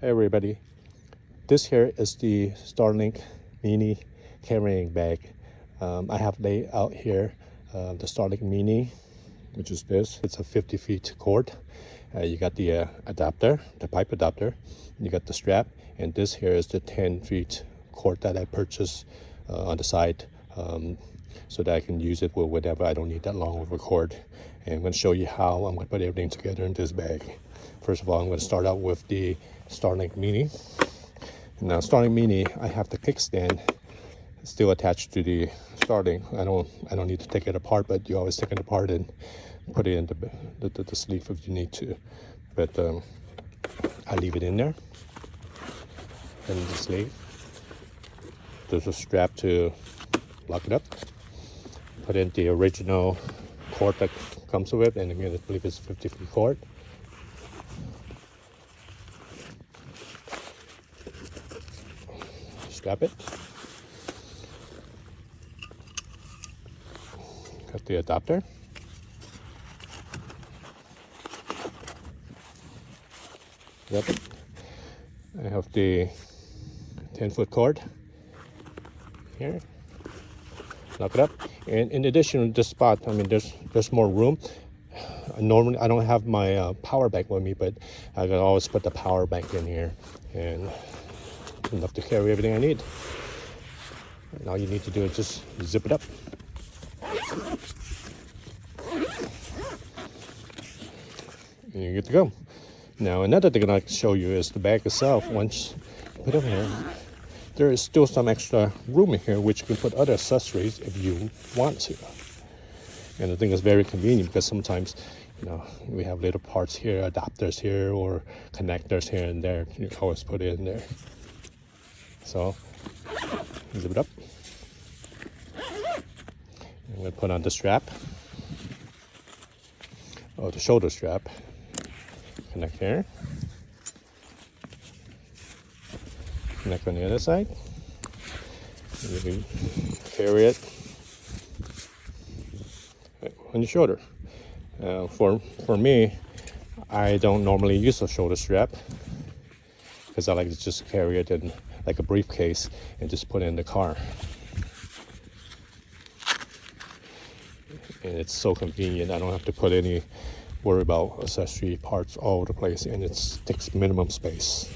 Hey everybody, this here is the Starlink Mini carrying bag. I have laid out here the Starlink Mini, which is this. It's a 50 feet cord. You got the adapter, the pipe adapter. You got the strap, and this here is the 10 feet cord that I purchased on the side so that I can use it with whatever. I don't need that long of a cord. And I'm going to show you how I'm going to put everything together in this bag. First of all, I'm going to start out with the Starlink Mini. Now, Starlink Mini, I have the kickstand still attached to the Starlink. I don't need to take it apart, but you always take it apart and put it in the sleeve if you need to. But I leave it in there, in the sleeve. There's a strap to lock it up. Put in the original cord that comes with it, and again, I believe it's 50 feet cord. Strap it. Got the adapter. Got it. I have the 10-foot cord here. Lock it up. And in addition to this spot, I mean, there's more room. Normally, I don't have my power bank with me, but I can always put the power bank in here, and enough to carry everything I need. And all you need to do is just zip it up. And you're good to go. Now, another thing I'd like to show you is the bag itself. Once you put it in here, there is still some extra room in here which you can put other accessories if you want to. And I think it's very convenient because sometimes, you know, we have little parts here, adapters here, or connectors here and there. You can always put it in there. So, zip it up. I'm going to put on the strap, the shoulder strap. Connect here. Connect on the other side. You can carry it on your shoulder. For me, I don't normally use a shoulder strap because I like to just carry it in like a briefcase and just put it in the car. And it's so convenient. I don't have to worry about accessory parts all over the place, and it takes minimum space.